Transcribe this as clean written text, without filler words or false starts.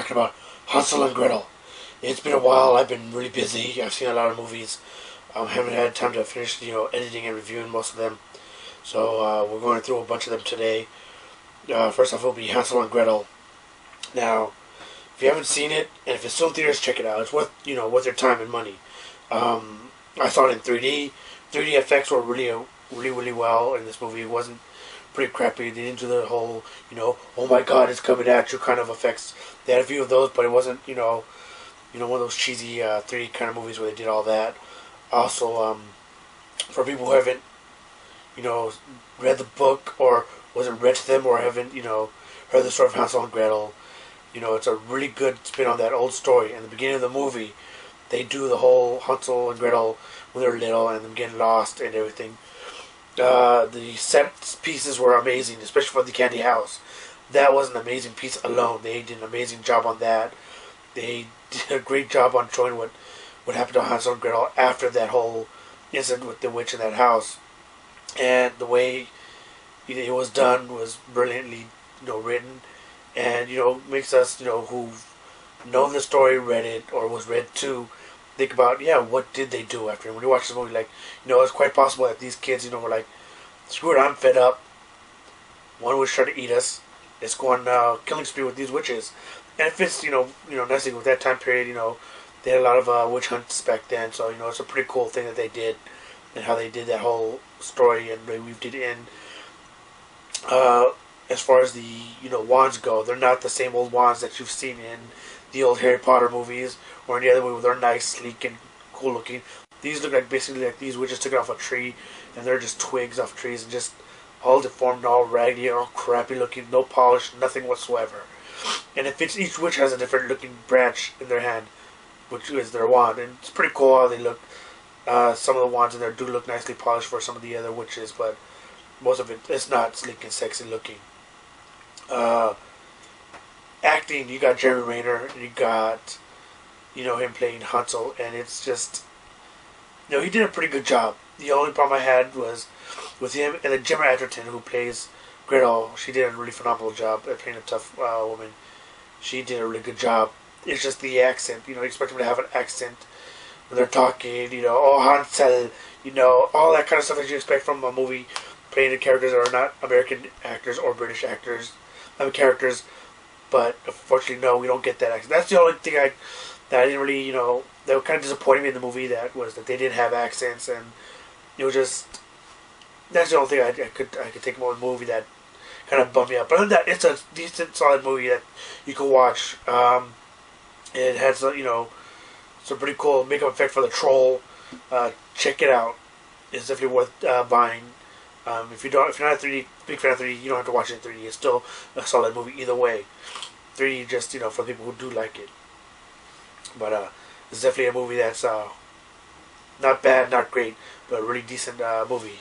talking about Hansel and Gretel. It's been a while. I've been really busy. I've seen a lot of movies. Haven't had time to finish, editing and reviewing most of them. So we're going through a bunch of them today. First off, will be Hansel and Gretel. Now, if you haven't seen it, and if it's still in theaters, check it out. It's worth your time and money. I saw it in 3D. 3D effects were really well in this movie. It wasn't pretty crappy. They didn't do the whole, oh my god, it's coming at you kind of effects. They had a few of those, but it wasn't, one of those cheesy 3D kind of movies where they did all that. Also, for people who haven't, read the book or wasn't read to them or haven't, heard the story of Hansel and Gretel, it's a really good spin on that old story. In the beginning of the movie, they do the whole Hansel and Gretel when they're little and them getting lost and everything. The set pieces were amazing, especially for the candy house. That was an amazing piece alone. They did an amazing job on that. They did a great job on showing what happened to Hansel and Gretel after that whole incident with the witch in that house. And the way it was done was brilliantly, written, and makes us, who've known the story, read it, or was read to, think about, what did they do after? And when you watch the movie, like, it's quite possible that these kids, were like, screw it, I'm fed up. One witch tried to eat us. Let's go on killing spree with these witches. And it fits, nicely with that time period. They had a lot of witch hunts back then, so it's a pretty cool thing that they did, and how they did that whole story and they weaved it in. As far as the wands go, they're not the same old wands that you've seen in the old Harry Potter movies or any other movie. They're nice, sleek, and cool looking. These look like basically like these witches took it off a tree, and they're just twigs off trees and just all deformed, all raggedy, all crappy looking, no polish, nothing whatsoever. And it fits. Each witch has a different looking branch in their hand, which is their wand, and it's pretty cool how they look. Some of the wands in there do look nicely polished for some of the other witches, but most of it's not sleek and sexy looking. Acting, you got Jeremy Renner, you got him playing Hansel, and it's just he did a pretty good job. The only problem I had was with him and then Gemma Atherton, who plays Gretel. She did a really phenomenal job at playing a tough woman. She did a really good job. It's just the accent. You expect them to have an accent when they're talking. Oh Hansel. All that kind of stuff that you expect from a movie playing the characters that are not American actors or British actors. Characters, but unfortunately, no, we don't get that accent. That's the only thing that I didn't really, that was kind of disappointing me in the movie. That was that they didn't have accents, and it was just that's the only thing I could take about the movie that kind of bummed me out. But other than that, it's a decent, solid movie that you can watch. It has some pretty cool makeup effect for the troll. Check it out. It's definitely worth buying. If you're not a big fan of 3D, you don't have to watch it in 3D. It's still a solid movie either way. 3D just for people who do like it. But it's definitely a movie that's not bad, not great, but a really decent movie.